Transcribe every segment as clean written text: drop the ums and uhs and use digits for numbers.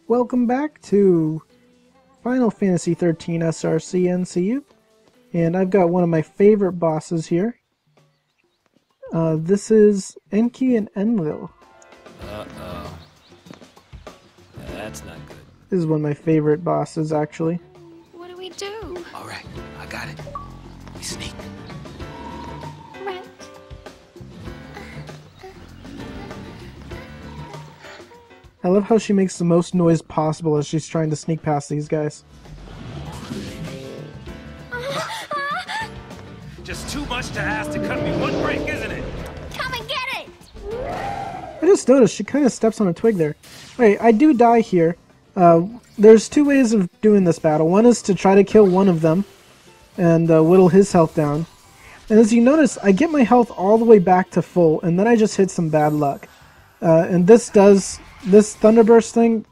Welcome back to Final Fantasy XIII SRC NCU, and I've got one of my favorite bosses here. This is Enki and Enlil. Uh-oh. That's not good. This is one of my favorite bosses, actually. What do we do? Alright, I got it. We sneak. Right. I love how she makes the most noise possible as she's trying to sneak past these guys. Just too much to ask to cut me one break, isn't it? Come and get it! I just noticed she kind of steps on a twig there. Wait, I do die here. There's two ways of doing this battle. One is to try to kill one of them and whittle his health down. And as you notice, I get my health all the way back to full, and then I just hit some bad luck. And this Thunderburst thing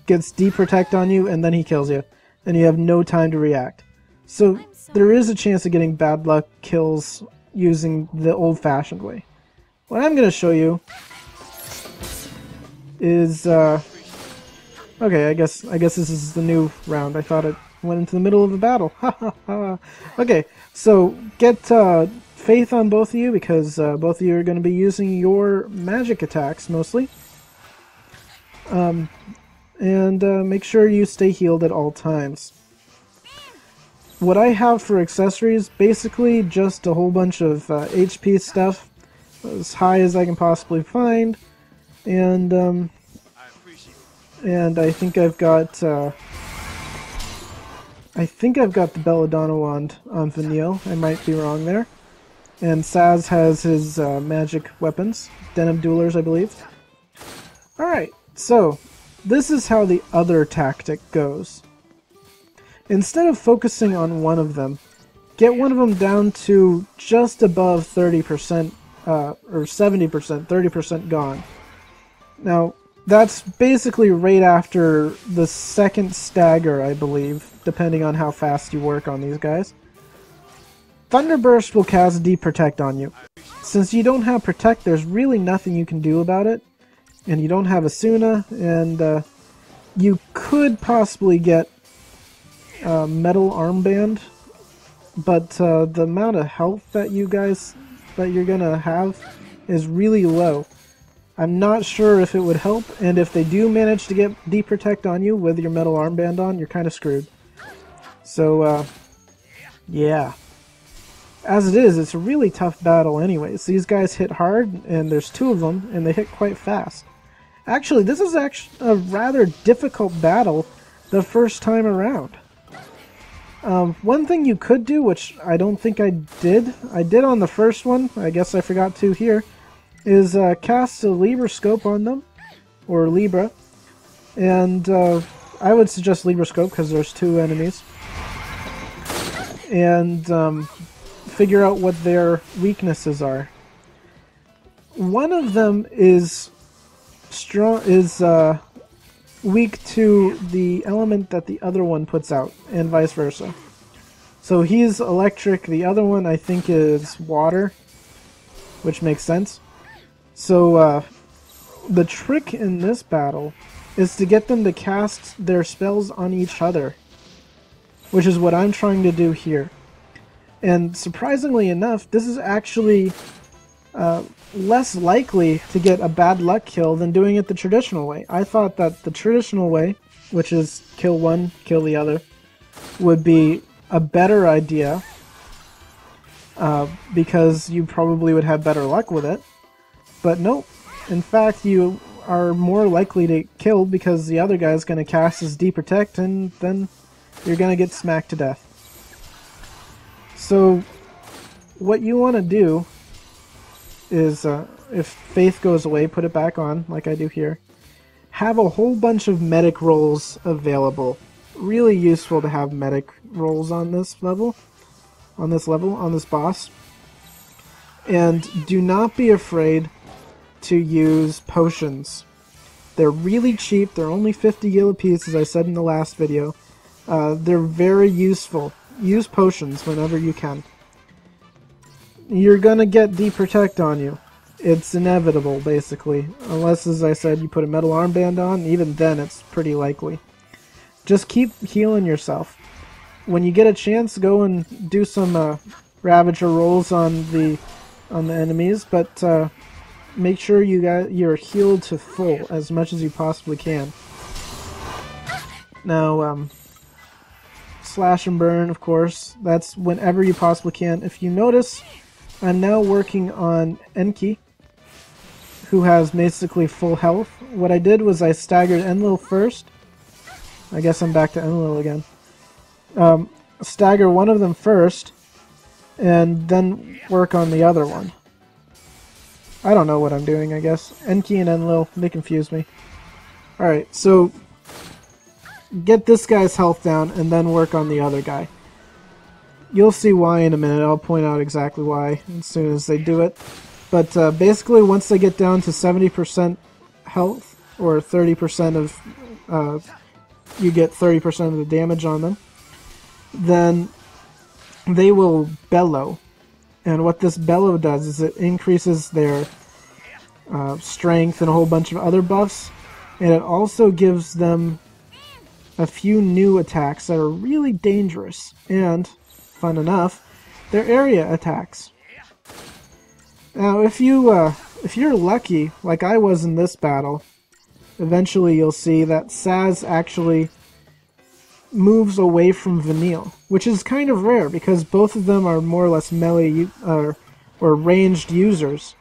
gets D-Protect on you, and then he kills you. And you have no time to react. So there is a chance of getting bad luck kills using the old-fashioned way. What I'm going to show you is... okay, I guess this is the new round. I thought it went into the middle of the battle. Ha ha ha. Okay, so get faith on both of you, because both of you are going to be using your magic attacks mostly. And make sure you stay healed at all times. What I have for accessories, basically just a whole bunch of HP stuff, as high as I can possibly find, and I think I've got the Belladonna wand on Vanille. I might be wrong there. And Sazh has his magic weapons, Denim Duelers, I believe. Alright, so this is how the other tactic goes. Instead of focusing on one of them, get one of them down to just above 30%, or 70%, 30% gone. Now, that's basically right after the second stagger, I believe, depending on how fast you work on these guys. Thunderburst will cast D-Protect on you. Since you don't have Protect, there's really nothing you can do about it. And you don't have Asuna, and you could possibly get Metal Armband, but the amount of health that you're gonna have is really low. I'm not sure if it would help, and if they do manage to get D-Protect on you with your Metal Armband on, you're kind of screwed. So, yeah. As it is, it's a really tough battle anyways. These guys hit hard, and there's two of them, and they hit quite fast. Actually, this is a rather difficult battle the first time around. One thing you could do, which I don't think I did on the first one, I guess I forgot to here, is cast a Libra Scope on them, or Libra, and I would suggest Libra Scope because there's two enemies, and figure out what their weaknesses are. One of them is weak to the element that the other one puts out, and vice versa. So he's electric, the other one I think is water, which makes sense. So the trick in this battle is to get them to cast their spells on each other, which is what I'm trying to do here. And surprisingly enough, this is actually less likely to get a bad luck kill than doing it the traditional way. I thought that the traditional way, which is kill one, kill the other, would be a better idea because you probably would have better luck with it. But nope. In fact, you are more likely to kill because the other guy is going to cast his D-Protect, and then you're going to get smacked to death. So what you want to do is, if Faith goes away, put it back on, like I do here. Have a whole bunch of medic rolls available. Really useful to have medic rolls on this level, on this boss. And do not be afraid to use potions. They're really cheap, they're only 50 gil apiece, as I said in the last video. They're very useful. Use potions whenever you can. You're gonna get D-Protect on you. It's inevitable, basically. Unless, as I said, you put a metal armband on, even then it's pretty likely. Just keep healing yourself. When you get a chance, go and do some Ravager rolls on the enemies, but make sure you're healed to full as much as you possibly can. Now, slash and burn, of course. That's whenever you possibly can. If you notice, I'm now working on Enki, who has basically full health. What I did was I staggered Enlil first. I guess I'm back to Enlil again. Stagger one of them first, and then work on the other one. I don't know what I'm doing, I guess. Enki and Enlil, they confuse me. Alright, so get this guy's health down, and then work on the other guy. You'll see why in a minute. I'll point out exactly why as soon as they do it. But basically, once they get down to 70% health, or 30% of... you get 30% of the damage on them, then they will bellow. And what this bellow does is it increases their strength and a whole bunch of other buffs, and it also gives them a few new attacks that are really dangerous, and, fun enough, they're area attacks. Now, if you're lucky, like I was in this battle, eventually you'll see that Sazh actually moves away from Vanille, which is kind of rare because both of them are more or less melee or ranged users.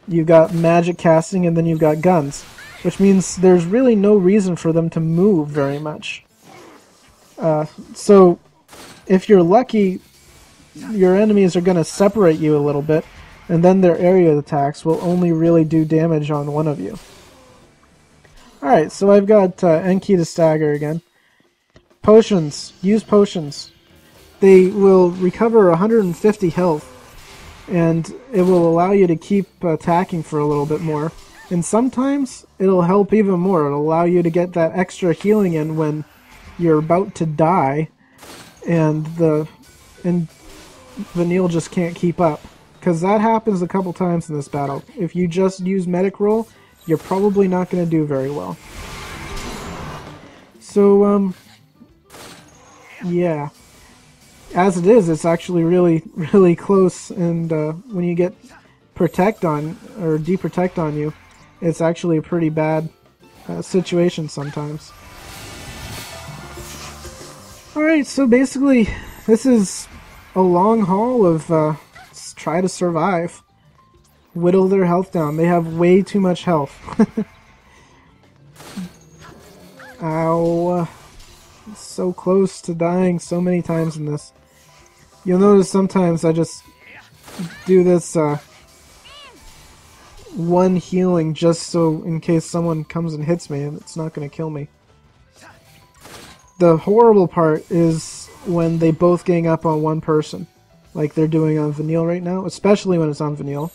You've got magic casting and then you've got guns, which means there's really no reason for them to move very much. So if you're lucky, your enemies are going to separate you a little bit, and then their area attacks will only really do damage on one of you. Alright, so I've got Enki to stagger again. Potions. Use potions. They will recover 150 health, and it will allow you to keep attacking for a little bit more. And sometimes it'll help even more. It'll allow you to get that extra healing in when you're about to die, and Vanille just can't keep up. Because that happens a couple times in this battle. If you just use medic roll, you're probably not going to do very well. So, yeah. As it is, it's actually really, really close, and when you get protect on, or deprotect on you, it's actually a pretty bad situation sometimes. Alright, so basically, this is a long haul of try to survive. Whittle their health down. They have way too much health. Ow. So close to dying so many times in this. You'll notice sometimes I just do this one healing just so in case someone comes and hits me and it's not going to kill me. The horrible part is when they both gang up on one person, like they're doing on Vanille right now, especially when it's on Vanille.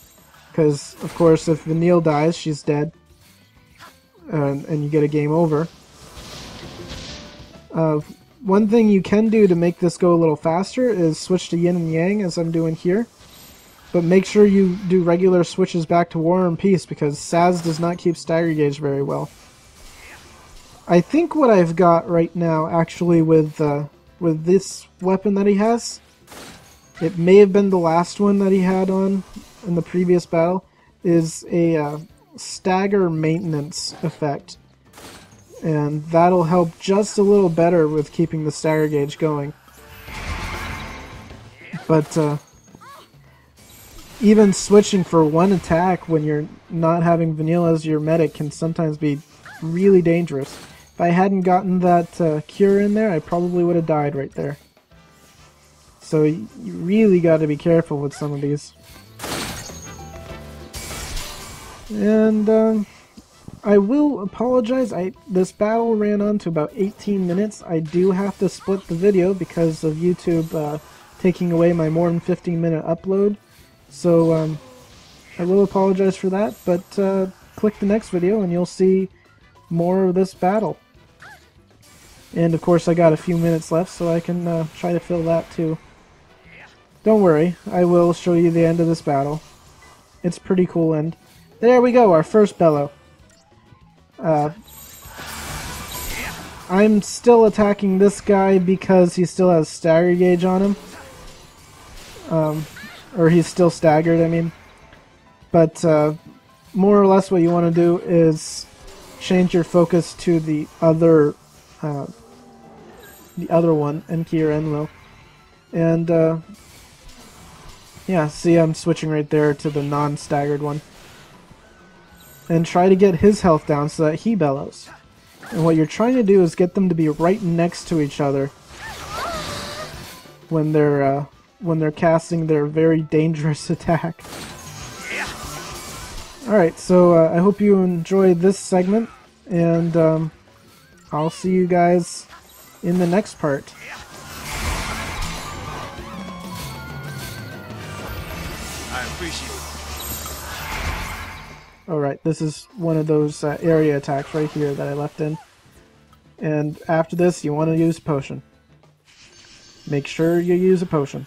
Because, of course, if Vanille dies, she's dead. And you get a game over. One thing you can do to make this go a little faster is switch to Yin and Yang, as I'm doing here. But make sure you do regular switches back to War and Peace, because Sazh does not keep stagger gauge very well. I think what I've got right now, actually, with this weapon that he has, it may have been the last one that he had on in the previous battle, is a stagger maintenance effect. And that'll help just a little better with keeping the stagger gauge going. But even switching for one attack when you're not having Vanille as your medic can sometimes be really dangerous. If I hadn't gotten that cure in there, I probably would have died right there. So you really got to be careful with some of these. And I will apologize, this battle ran on to about 18 minutes. I do have to split the video because of YouTube taking away my more than 15-minute upload. So I will apologize for that, but click the next video and you'll see more of this battle. And of course I got a few minutes left, so I can try to fill that too. Don't worry, I will show you the end of this battle. It's a pretty cool end. There we go, our first Bellow. I'm still attacking this guy because he still has stagger gauge on him. Or he's still staggered, I mean. But more or less what you want to do is change your focus to the other one, Enki or Enlil. And yeah, see, I'm switching right there to the non-staggered one. And try to get his health down so that he bellows. And what you're trying to do is get them to be right next to each other when they're casting their very dangerous attack. Alright, so I hope you enjoyed this segment, and I'll see you guys in the next part. I appreciate it. Alright, this is one of those area attacks right here that I left in. And after this, you want to use a potion. Make sure you use a potion.